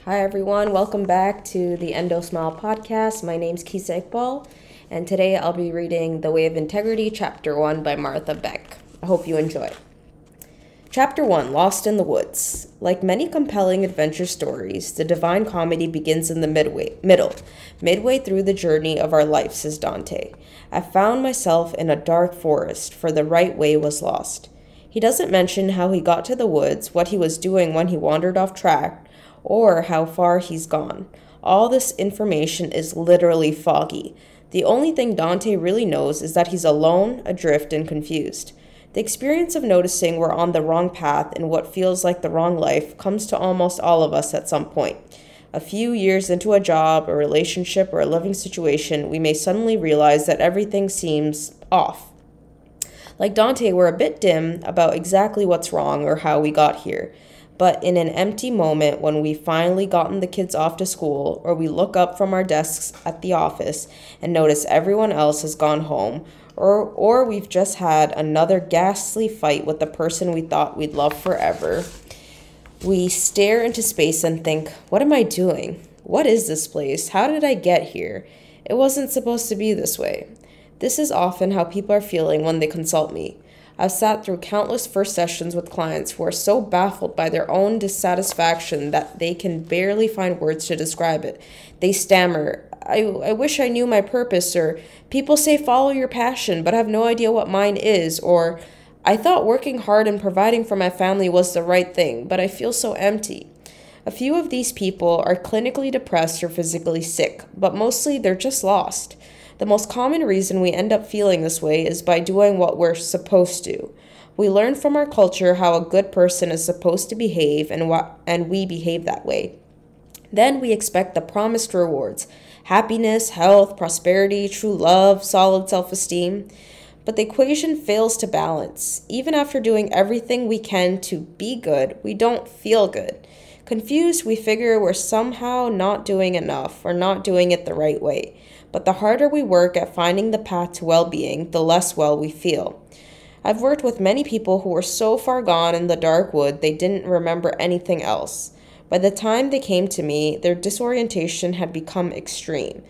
Hi everyone, welcome back to the Endo Smile podcast. My name's Kisa Iqbal, and today I'll be reading The Way of Integrity, Chapter 1 by Martha Beck. I hope you enjoy. Chapter 1, Lost in the Woods. Like many compelling adventure stories, the Divine Comedy begins in the midway through the journey of our life, says Dante. I found myself in a dark forest, for the right way was lost. He doesn't mention how he got to the woods, what he was doing when he wandered off track, or how far he's gone. All this information is literally foggy. The only thing Dante really knows is that he's alone, adrift, and confused. The experience of noticing we're on the wrong path in what feels like the wrong life comes to almost all of us at some point. A few years into a job, a relationship, or a living situation, we may suddenly realize that everything seems off. Like Dante, we're a bit dim about exactly what's wrong or how we got here. But in an empty moment when we've finally gotten the kids off to school, or we look up from our desks at the office and notice everyone else has gone home, or we've just had another ghastly fight with the person we thought we'd love forever, we stare into space and think, what am I doing? What is this place? How did I get here? It wasn't supposed to be this way. This is often how people are feeling when they consult me. I've sat through countless first sessions with clients who are so baffled by their own dissatisfaction that they can barely find words to describe it. They stammer, I wish I knew my purpose, or people say follow your passion, but I have no idea what mine is, or I thought working hard and providing for my family was the right thing, but I feel so empty. A few of these people are clinically depressed or physically sick, but mostly they're just lost. The most common reason we end up feeling this way is by doing what we're supposed to. We learn from our culture how a good person is supposed to behave, and we behave that way. Then we expect the promised rewards: happiness, health, prosperity, true love, solid self-esteem. But the equation fails to balance. Even after doing everything we can to be good, we don't feel good. Confused, we figure we're somehow not doing enough or not doing it the right way. But the harder we work at finding the path to well-being, the less well we feel. I've worked with many people who were so far gone in the dark wood they didn't remember anything else. By the time they came to me, their disorientation had become extreme.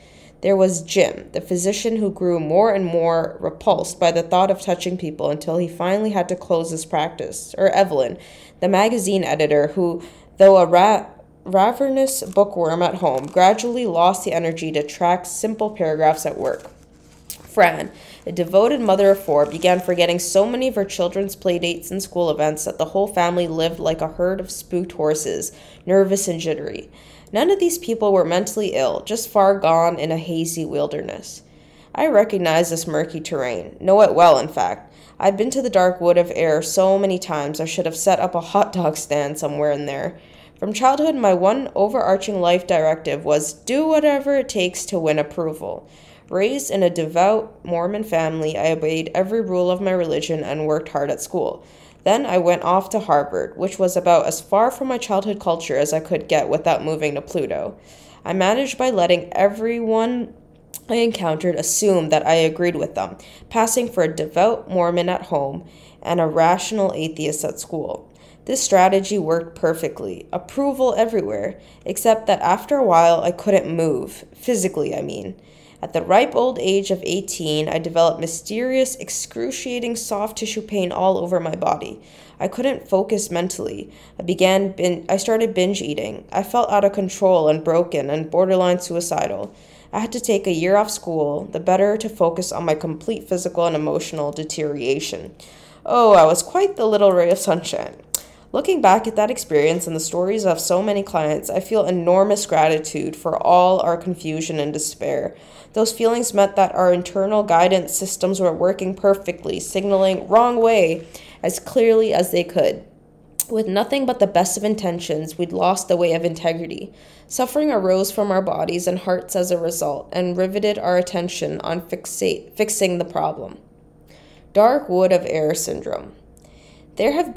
There was Jim, the physician who grew more and more repulsed by the thought of touching people until he finally had to close his practice. Or Evelyn, the magazine editor who, though a ravenous bookworm at home, gradually lost the energy to track simple paragraphs at work. Fran, a devoted mother of four, began forgetting so many of her children's playdates and school events that the whole family lived like a herd of spooked horses, nervous and jittery. None of these people were mentally ill, just far gone in a hazy wilderness. I recognize this murky terrain, know it well, in fact. I've been to the dark wood of air so many times I should have set up a hot dog stand somewhere in there. From childhood, my one overarching life directive was do whatever it takes to win approval. Raised in a devout Mormon family, I obeyed every rule of my religion and worked hard at school. Then I went off to Harvard, which was about as far from my childhood culture as I could get without moving to Pluto. I managed by letting everyone I encountered assume that I agreed with them, passing for a devout Mormon at home and a rational atheist at school. This strategy worked perfectly. Approval everywhere, except that after a while I couldn't move. Physically, I mean. At the ripe old age of 18, I developed mysterious, excruciating soft tissue pain all over my body. I couldn't focus mentally. I started binge eating. I felt out of control and broken and borderline suicidal. I had to take a year off school, the better to focus on my complete physical and emotional deterioration. Oh, I was quite the little ray of sunshine. Looking back at that experience and the stories of so many clients, I feel enormous gratitude for all our confusion and despair. Those feelings meant that our internal guidance systems were working perfectly, signaling wrong way as clearly as they could. With nothing but the best of intentions, we'd lost the way of integrity. Suffering arose from our bodies and hearts as a result, and riveted our attention on fixing the problem. Dark wood of air syndrome. There have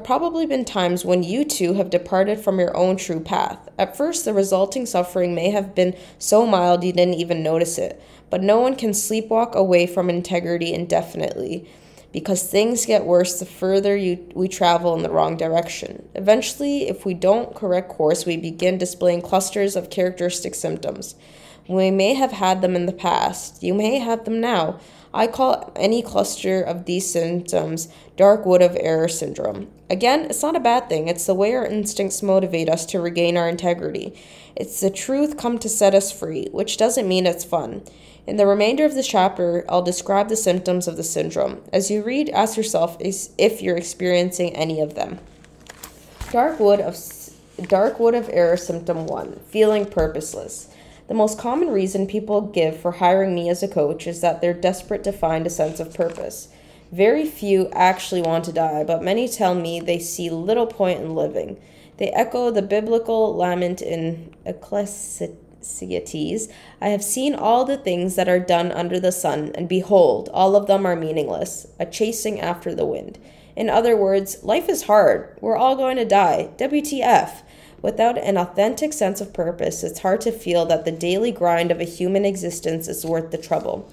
probably been times when you too have departed from your own true path. At first, the resulting suffering may have been so mild you didn't even notice it, but no one can sleepwalk away from integrity indefinitely. because things get worse the further we travel in the wrong direction. Eventually, if we don't correct course, we begin displaying clusters of characteristic symptoms. We may have had them in the past. You may have them now. I call any cluster of these symptoms dark wood of error syndrome. Again, it's not a bad thing. It's the way our instincts motivate us to regain our integrity. It's the truth come to set us free, which doesn't mean it's fun. In the remainder of this chapter, I'll describe the symptoms of the syndrome. As you read, ask yourself if you're experiencing any of them. Dark wood of error symptom 1, feeling purposeless. The most common reason people give for hiring me as a coach is that they're desperate to find a sense of purpose. Very few actually want to die, but many tell me they see little point in living. They echo the biblical lament in Ecclesiastes, I have seen all the things that are done under the sun, and behold, all of them are meaningless, a chasing after the wind. In other words, life is hard. We're all going to die. WTF? Without an authentic sense of purpose, it's hard to feel that the daily grind of a human existence is worth the trouble.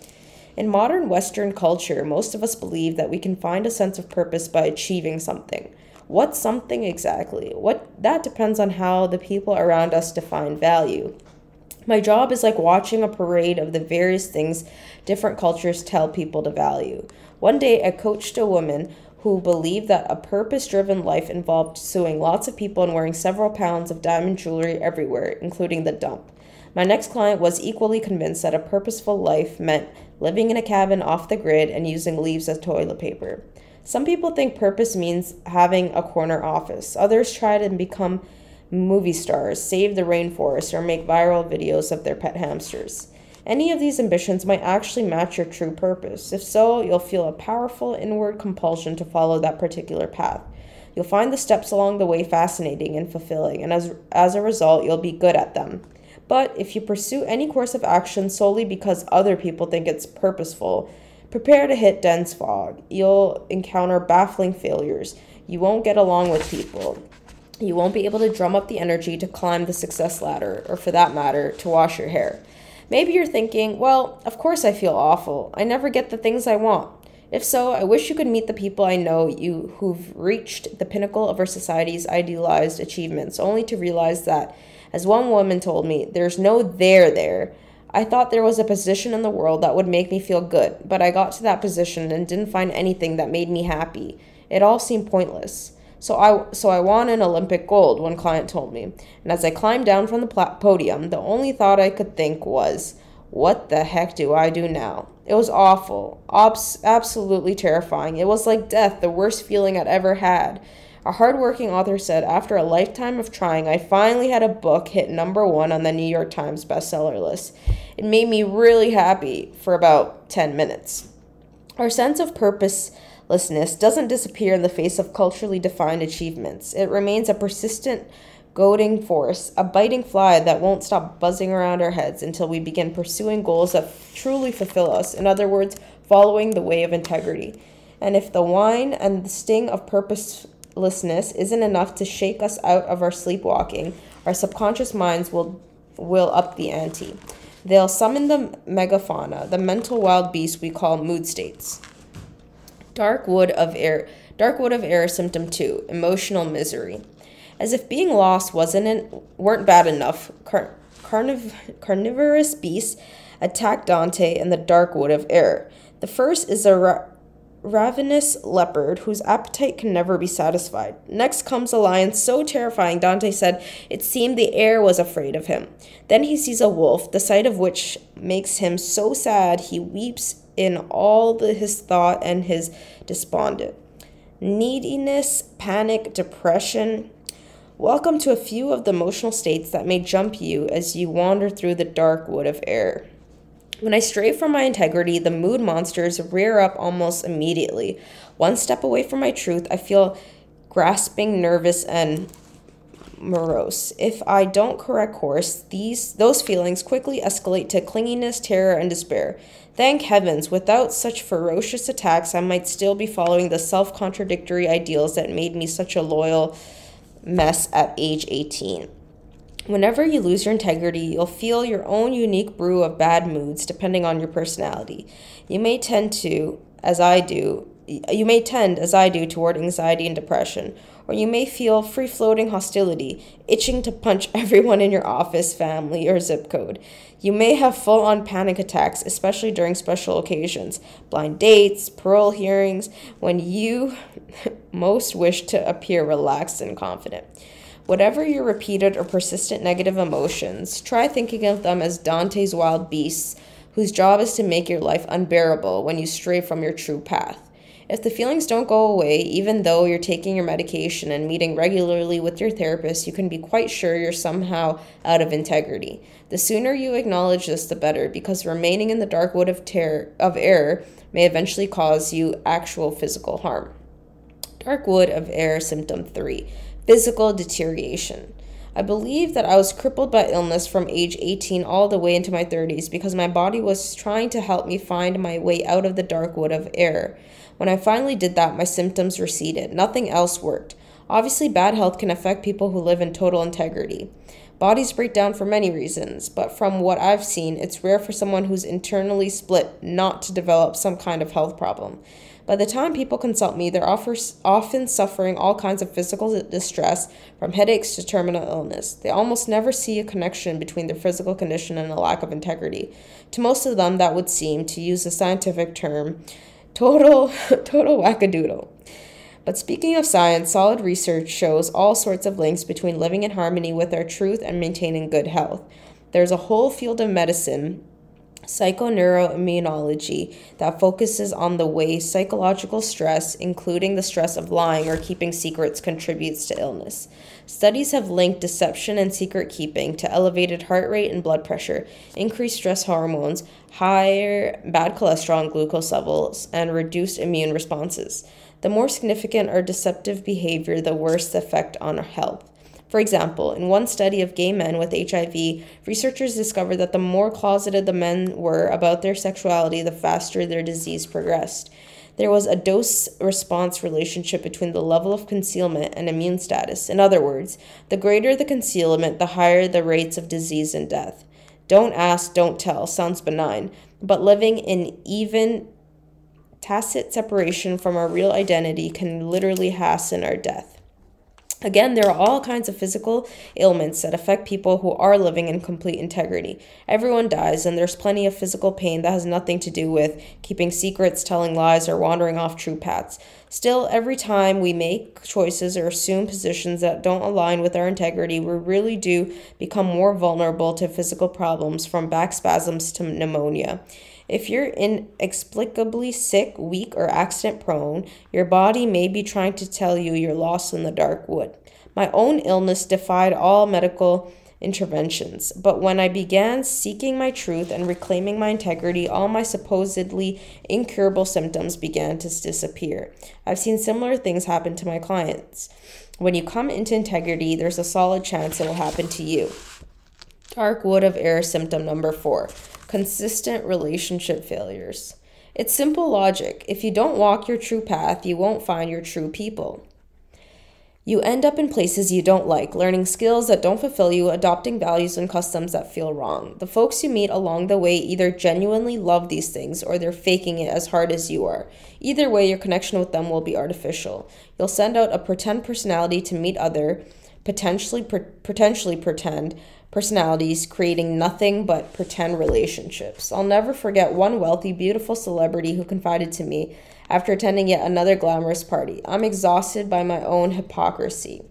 In modern Western culture, most of us believe that we can find a sense of purpose by achieving something. What's something exactly? That depends on how the people around us define value. My job is like watching a parade of the various things different cultures tell people to value. One day, I coached a woman who believed that a purpose-driven life involved suing lots of people and wearing several pounds of diamond jewelry everywhere, including the dump. My next client was equally convinced that a purposeful life meant living in a cabin off the grid and using leaves as toilet paper. Some people think purpose means having a corner office. Others try to become movie stars, save the rainforest, or make viral videos of their pet hamsters. Any of these ambitions might actually match your true purpose. If so, you'll feel a powerful inward compulsion to follow that particular path. You'll find the steps along the way fascinating and fulfilling, and as a result, you'll be good at them. But if you pursue any course of action solely because other people think it's purposeful, prepare to hit dense fog. You'll encounter baffling failures. You won't get along with people. You won't be able to drum up the energy to climb the success ladder, or for that matter, to wash your hair. Maybe you're thinking, well, of course I feel awful. I never get the things I want. If so, I wish you could meet the people I know who've reached the pinnacle of our society's idealized achievements, only to realize that, as one woman told me, there's no there. I thought there was a position in the world that would make me feel good, but I got to that position and didn't find anything that made me happy. It all seemed pointless. So I won an Olympic gold, one client told me. And as I climbed down from the podium, the only thought I could think was, what the heck do I do now? It was awful, absolutely terrifying. It was like death, the worst feeling I'd ever had. A hardworking author said, after a lifetime of trying, I finally had a book hit #1 on the New York Times bestseller list. It made me really happy for about 10 minutes. Our sense of purposelessness doesn't disappear in the face of culturally defined achievements. It remains a persistent, goading force, a biting fly that won't stop buzzing around our heads until we begin pursuing goals that truly fulfill us. In other words, following the way of integrity. And if the whine and the sting of purposelessness isn't enough to shake us out of our sleepwalking, our subconscious minds will up the ante. They'll summon the megafauna, the mental wild beast we call mood states. Dark wood of error symptom 2, emotional misery. As if being lost weren't bad enough, carnivorous beasts attack Dante in the dark wood of error. The first is a ravenous leopard whose appetite can never be satisfied. Next comes a lion so terrifying, Dante said, it seemed the air was afraid of him. Then he sees a wolf, the sight of which makes him so sad he weeps in all his thought and his despondent. Neediness, panic, depression. Welcome to a few of the emotional states that may jump you as you wander through the dark wood of error. When I stray from my integrity, the mood monsters rear up almost immediately. One step away from my truth, I feel grasping, nervous, and morose. If I don't correct course, those feelings quickly escalate to clinginess, terror, and despair. Thank heavens, without such ferocious attacks, I might still be following the self-contradictory ideals that made me such a loyal mess at age 18. Whenever you lose your integrity, you'll feel your own unique brew of bad moods depending on your personality. You may tend to, as I do, You may tend, as I do, toward anxiety and depression, or you may feel free-floating hostility, itching to punch everyone in your office, family, or zip code. You may have full-on panic attacks, especially during special occasions, blind dates, parole hearings, when you most wish to appear relaxed and confident. Whatever your repeated or persistent negative emotions, try thinking of them as Dante's wild beasts, whose job is to make your life unbearable when you stray from your true path. If the feelings don't go away, even though you're taking your medication and meeting regularly with your therapist, you can be quite sure you're somehow out of integrity. The sooner you acknowledge this, the better, because remaining in the dark wood of error may eventually cause you actual physical harm. Dark wood of error symptom 3, physical deterioration. I believe that I was crippled by illness from age 18 all the way into my 30s because my body was trying to help me find my way out of the dark wood of error. When I finally did that, my symptoms receded. Nothing else worked. Obviously, bad health can affect people who live in total integrity. Bodies break down for many reasons, but from what I've seen, it's rare for someone who's internally split not to develop some kind of health problem. By the time people consult me, they're often suffering all kinds of physical distress, from headaches to terminal illness. They almost never see a connection between their physical condition and a lack of integrity. To most of them, that would seem, to use a scientific term, total wackadoodle. But speaking of science, solid research shows all sorts of links between living in harmony with our truth and maintaining good health. There's a whole field of medicine, psychoneuroimmunology, that focuses on the way psychological stress, including the stress of lying or keeping secrets, contributes to illness. Studies have linked deception and secret keeping to elevated heart rate and blood pressure, increased stress hormones, higher bad cholesterol and glucose levels, and reduced immune responses. The more significant our deceptive behavior, the worse the effect on our health. For example, in one study of gay men with HIV, researchers discovered that the more closeted the men were about their sexuality, the faster their disease progressed. There was a dose-response relationship between the level of concealment and immune status. In other words, the greater the concealment, the higher the rates of disease and death. Don't ask, don't tell sounds benign, but living in even tacit separation from our real identity can literally hasten our death. Again, there are all kinds of physical ailments that affect people who are living in complete integrity. Everyone dies, and there's plenty of physical pain that has nothing to do with keeping secrets, telling lies, or wandering off true paths. Still, every time we make choices or assume positions that don't align with our integrity, we really do become more vulnerable to physical problems, from back spasms to pneumonia. If you're inexplicably sick, weak, or accident-prone, your body may be trying to tell you you're lost in the dark wood. My own illness defied all medical interventions, but when I began seeking my truth and reclaiming my integrity, all my supposedly incurable symptoms began to disappear. I've seen similar things happen to my clients. When you come into integrity, there's a solid chance it will happen to you. Dark wood of error symptom number 4. Consistent relationship failures. It's simple logic. If you don't walk your true path, you won't find your true people. You end up in places you don't like, learning skills that don't fulfill you, adopting values and customs that feel wrong. The folks you meet along the way either genuinely love these things or they're faking it as hard as you are. Either way, your connection with them will be artificial. You'll send out a pretend personality to meet other, potentially pretend personalities, creating nothing but pretend relationships. I'll never forget one wealthy, beautiful celebrity who confided to me after attending yet another glamorous party. I'm exhausted by my own hypocrisy.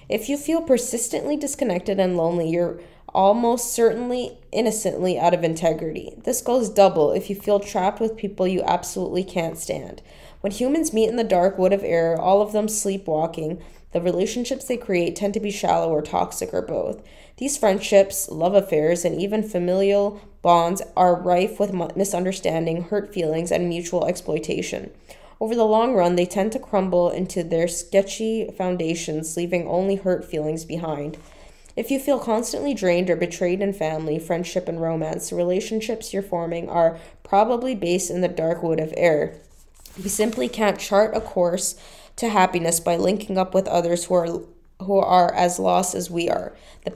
If you feel persistently disconnected and lonely, you're almost certainly innocently out of integrity. This goes double if you feel trapped with people you absolutely can't stand. When humans meet in the dark wood of error, all of them sleepwalking, the relationships they create tend to be shallow or toxic or both. These friendships, love affairs, and even familial bonds are rife with misunderstanding, hurt feelings, and mutual exploitation. Over the long run, they tend to crumble into their sketchy foundations, leaving only hurt feelings behind. If you feel constantly drained or betrayed in family, friendship, and romance, the relationships you're forming are probably based in the dark wood of error. We simply can't chart a course to happiness by linking up with others who are as lost as we are. The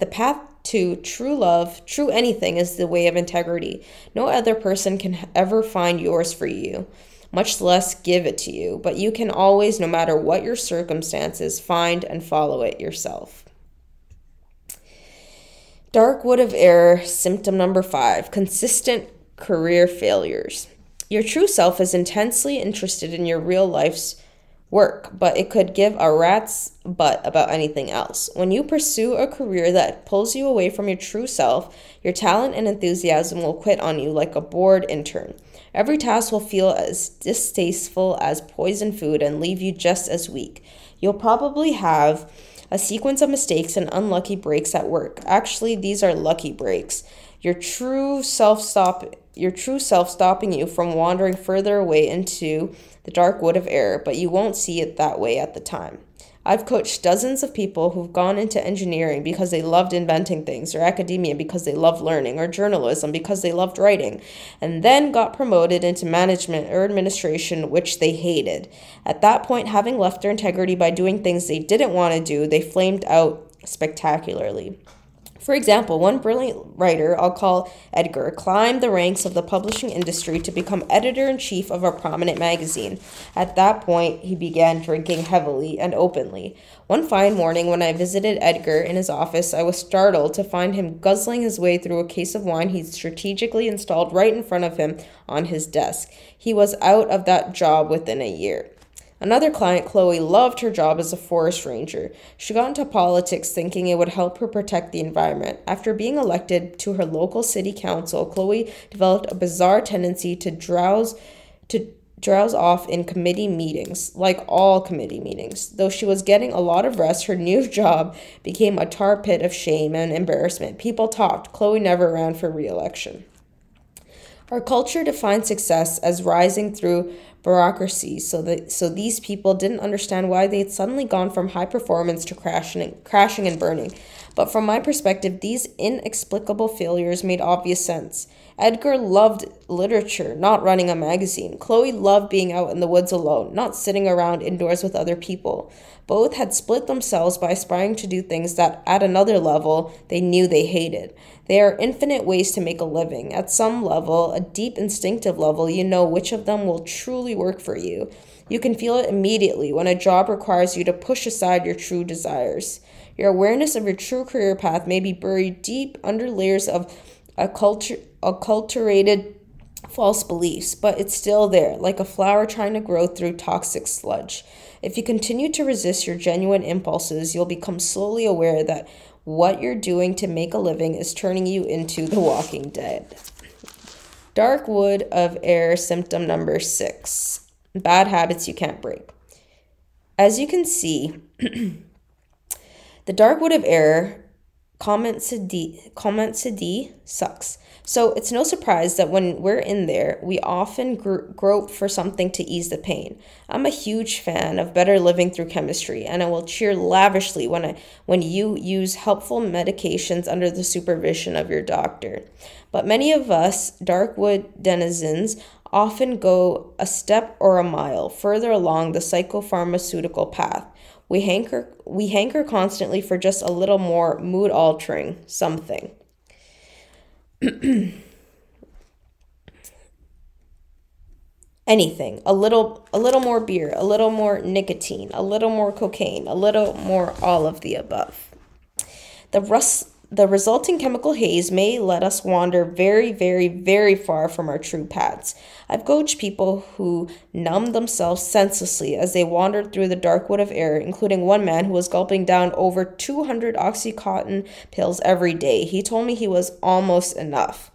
path to true love, true anything, is the way of integrity. No other person can ever find yours for you. much less give it to you, but you can always, no matter what your circumstances, find and follow it yourself. Dark wood of error, symptom number 5, consistent career failures. Your true self is intensely interested in your real life's work, but it could give a rat's butt about anything else. When you pursue a career that pulls you away from your true self, your talent and enthusiasm will quit on you like a bored intern. Every task will feel as distasteful as poison food and leave you just as weak. You'll probably have a sequence of mistakes and unlucky breaks at work. Actually, these are lucky breaks. Your true self stopping you from wandering further away into the dark wood of error, but you won't see it that way at the time. I've coached dozens of people who've gone into engineering because they loved inventing things, or academia because they loved learning, or journalism because they loved writing, and then got promoted into management or administration, which they hated. At that point, having left their integrity by doing things they didn't want to do, they flamed out spectacularly. For example, one brilliant writer, I'll call Edgar, climbed the ranks of the publishing industry to become editor-in-chief of a prominent magazine. At that point, he began drinking heavily and openly. One fine morning when I visited Edgar in his office, I was startled to find him guzzling his way through a case of wine he'd strategically installed right in front of him on his desk. He was out of that job within a year. Another client, Chloe, loved her job as a forest ranger. She got into politics thinking it would help her protect the environment. After being elected to her local city council, Chloe developed a bizarre tendency to drowse off in committee meetings, like all committee meetings. Though she was getting a lot of rest, her new job became a tar pit of shame and embarrassment. People talked. Chloe never ran for re-election. Our culture defines success as rising through bureaucracy, so these people didn't understand why they had suddenly gone from high performance to crashing and burning. But from my perspective, these inexplicable failures made obvious sense. Edgar loved literature, not running a magazine. Chloe loved being out in the woods alone, not sitting around indoors with other people. Both had split themselves by aspiring to do things that, at another level, they knew they hated. There are infinite ways to make a living. At some level, a deep instinctive level, you know which of them will truly work for you. You can feel it immediately when a job requires you to push aside your true desires. Your awareness of your true career path may be buried deep under layers of acculturated false beliefs, but it's still there, like a flower trying to grow through toxic sludge. If you continue to resist your genuine impulses, you'll become slowly aware that what you're doing to make a living is turning you into the walking dead. Dark wood of error, symptom number 6. Bad habits you can't break. As you can see, the dark wood of error, comment CD sucks. So it's no surprise that when we're in there, we often grope for something to ease the pain. I'm a huge fan of better living through chemistry, and I will cheer lavishly when you use helpful medications under the supervision of your doctor. But many of us dark wood denizens often go a step or a mile further along the psychopharmaceutical path. We hanker constantly for just a little more mood-altering something. Anything. A little more beer, a little more nicotine, a little more cocaine, a little more all of the above. The resulting chemical haze may let us wander very, very, very far from our true paths. I've coached people who numbed themselves senselessly as they wandered through the dark wood of error, including one man who was gulping down over 200 Oxycontin pills every day. He told me he was almost enough.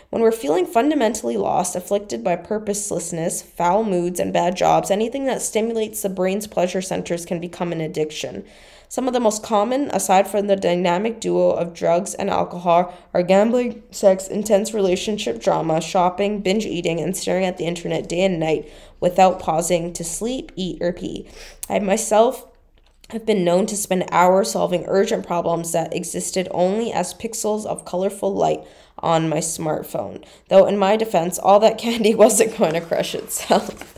When we're feeling fundamentally lost, afflicted by purposelessness, foul moods, and bad jobs, anything that stimulates the brain's pleasure centers can become an addiction. Some of the most common, aside from the dynamic duo of drugs and alcohol, are gambling, sex, intense relationship drama, shopping, binge eating, and staring at the internet day and night without pausing to sleep, eat, or pee. I myself have been known to spend hours solving urgent problems that existed only as pixels of colorful light on my smartphone. Though in my defense, all that candy wasn't going to crush itself.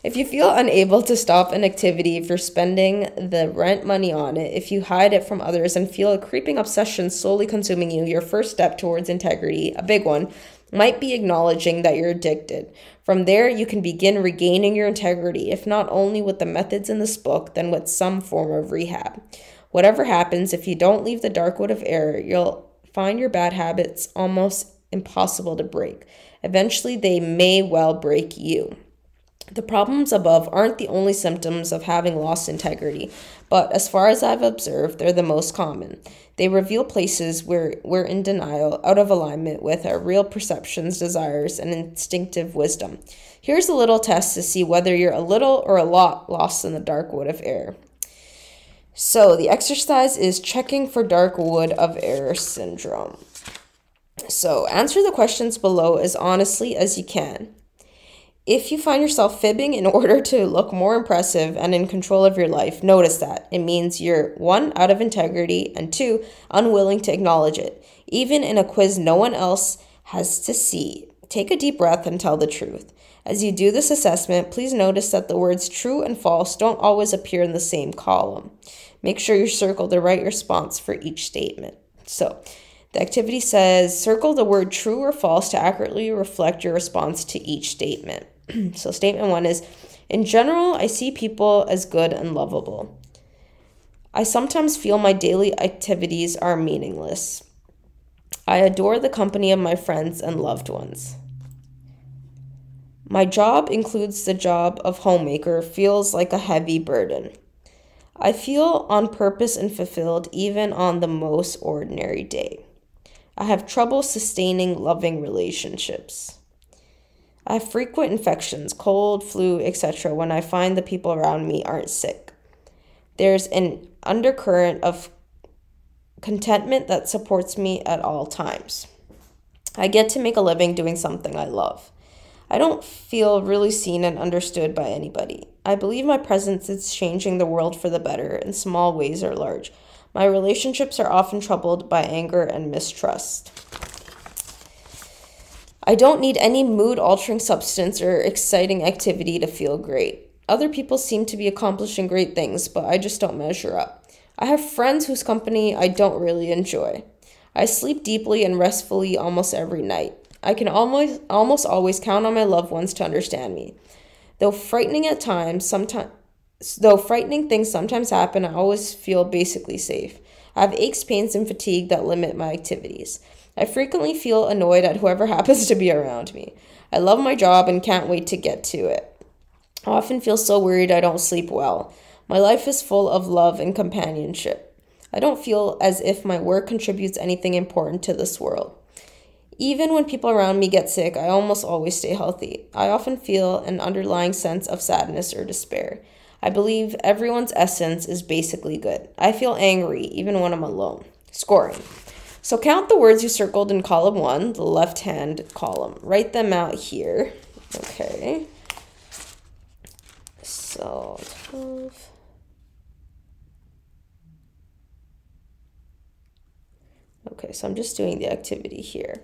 If you feel unable to stop an activity, if you're spending the rent money on it, if you hide it from others and feel a creeping obsession slowly consuming you, your first step towards integrity, a big one, might be acknowledging that you're addicted. From there, you can begin regaining your integrity, if not only with the methods in this book, then with some form of rehab. Whatever happens, if you don't leave the dark wood of error, you'll find your bad habits almost impossible to break. Eventually, they may well break you. The problems above aren't the only symptoms of having lost integrity, but as far as I've observed, they're the most common. They reveal places where we're in denial, out of alignment with our real perceptions, desires, and instinctive wisdom. Here's a little test to see whether you're a little or a lot lost in the dark wood of error. So the exercise is checking for dark wood of error syndrome. So answer the questions below as honestly as you can. If you find yourself fibbing in order to look more impressive and in control of your life, notice that. It means you're 1, out of integrity, and 2, unwilling to acknowledge it. Even in a quiz no one else has to see. Take a deep breath and tell the truth. As you do this assessment, please notice that the words true and false don't always appear in the same column. Make sure you circle the right response for each statement. So, the activity says, circle the word true or false to accurately reflect your response to each statement. So statement 1 is, in general, I see people as good and lovable. I sometimes feel my daily activities are meaningless. I adore the company of my friends and loved ones. My job includes the job of homemaker, feels like a heavy burden. I feel on purpose and fulfilled even on the most ordinary day. I have trouble sustaining loving relationships. I have frequent infections, cold, flu, etc. when I find the people around me aren't sick. There's an undercurrent of contentment that supports me at all times. I get to make a living doing something I love. I don't feel really seen and understood by anybody. I believe my presence is changing the world for the better in small ways or large. My relationships are often troubled by anger and mistrust. I don't need any mood-altering substance or exciting activity to feel great. Other people seem to be accomplishing great things, but I just don't measure up. I have friends whose company I don't really enjoy. I sleep deeply and restfully almost every night. I can almost always count on my loved ones to understand me. Though frightening things sometimes happen, I always feel basically safe. I have aches, pains, and fatigue that limit my activities. I frequently feel annoyed at whoever happens to be around me. I love my job and can't wait to get to it. I often feel so worried I don't sleep well. My life is full of love and companionship. I don't feel as if my work contributes anything important to this world. Even when people around me get sick, I almost always stay healthy. I often feel an underlying sense of sadness or despair. I believe everyone's essence is basically good. I feel angry even when I'm alone. Scoring. So count the words you circled in column 1, the left-hand column. Write them out here. Okay. So 12. Okay, so I'm just doing the activity here.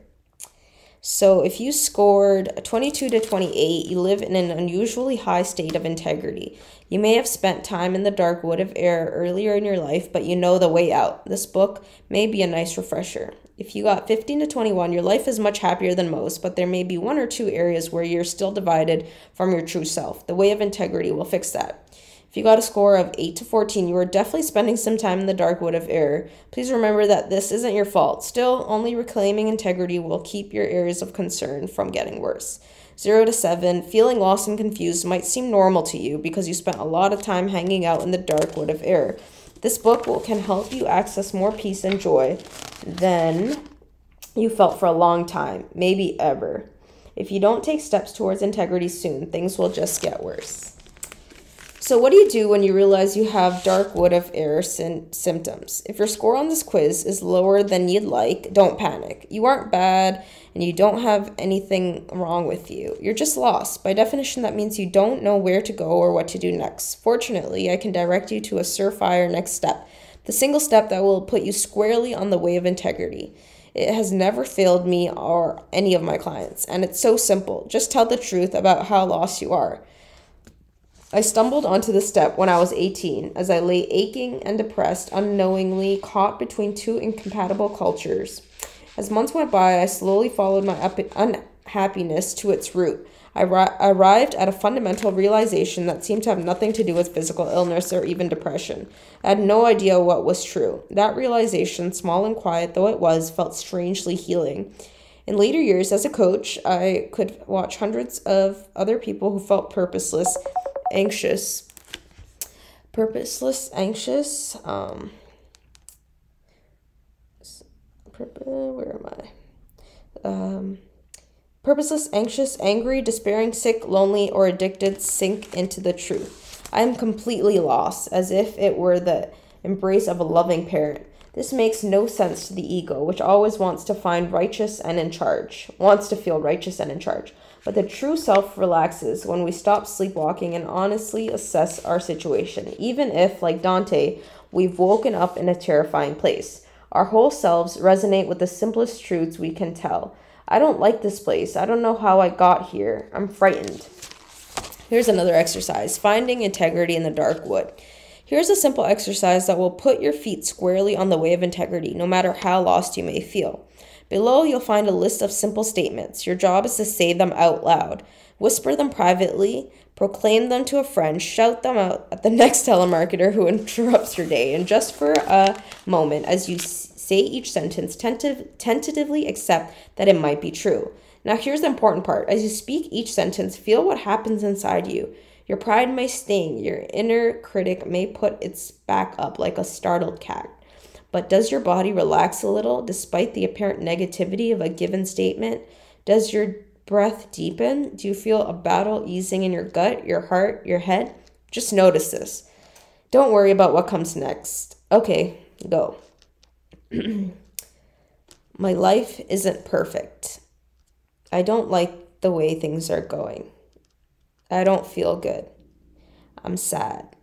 So if you scored 22 to 28, you live in an unusually high state of integrity. You may have spent time in the dark wood of error earlier in your life, but you know the way out. This book may be a nice refresher. If you got 15 to 21, your life is much happier than most, but there may be 1 or 2 areas where you're still divided from your true self. The way of integrity will fix that. If you got a score of 8 to 14, you are definitely spending some time in the dark wood of error. Please remember that this isn't your fault. Still, only reclaiming integrity will keep your areas of concern from getting worse. 0 to 7, feeling lost and confused might seem normal to you because you spent a lot of time hanging out in the dark wood of error. This book can help you access more peace and joy than you felt for a long time, maybe ever. If you don't take steps towards integrity soon, things will just get worse. So what do you do when you realize you have dark wood of error symptoms? If your score on this quiz is lower than you'd like, don't panic. You aren't bad and you don't have anything wrong with you. You're just lost. By definition, that means you don't know where to go or what to do next. Fortunately, I can direct you to a surefire next step, the single step that will put you squarely on the way of integrity. It has never failed me or any of my clients, and it's so simple. Just tell the truth about how lost you are. I stumbled onto this step when I was 18, as I lay aching and depressed, unknowingly caught between 2 incompatible cultures. As months went by, I slowly followed my unhappiness to its root. I arrived at a fundamental realization that seemed to have nothing to do with physical illness or even depression. I had no idea what was true. That realization, small and quiet though it was, felt strangely healing. In later years, as a coach, I could watch hundreds of other people who felt anxious. Purposeless, anxious, angry, despairing, sick, lonely, or addicted sink into the truth. I am completely lost, as if it were the embrace of a loving parent. This makes no sense to the ego, which always wants to feel righteous and in charge. But the true self relaxes when we stop sleepwalking and honestly assess our situation, even if, like Dante, we've woken up in a terrifying place. Our whole selves resonate with the simplest truths we can tell. I don't like this place. I don't know how I got here. I'm frightened. Here's another exercise, finding integrity in the dark wood. Here's a simple exercise that will put your feet squarely on the way of integrity, no matter how lost you may feel. Below, you'll find a list of simple statements. Your job is to say them out loud. Whisper them privately, proclaim them to a friend, shout them out at the next telemarketer who interrupts your day, and just for a moment, as you say each sentence, tentatively accept that it might be true. Now here's the important part. As you speak each sentence, feel what happens inside you. Your pride may sting. Your inner critic may put its back up like a startled cat. But does your body relax a little despite the apparent negativity of a given statement? Does your breath deepen? Do you feel a battle easing in your gut, your heart, your head? Just notice this. Don't worry about what comes next. Okay, go. My life isn't perfect. I don't like the way things are going. I don't feel good. I'm sad.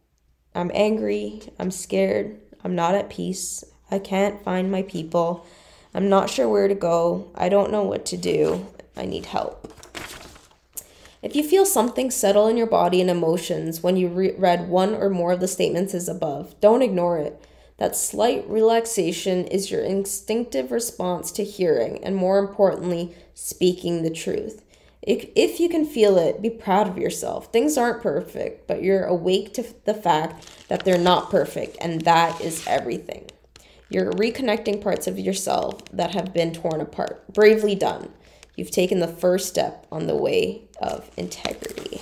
I'm angry. I'm scared. I'm not at peace. I can't find my people. I'm not sure where to go. I don't know what to do. I need help. If you feel something settle in your body and emotions when you read one or more of the statements as above, don't ignore it. That slight relaxation is your instinctive response to hearing and, more importantly, speaking the truth. If you can feel it, be proud of yourself. Things aren't perfect, but you're awake to the fact that they're not perfect, and that is everything. You're reconnecting parts of yourself that have been torn apart. Bravely done. You've taken the first step on the way of integrity.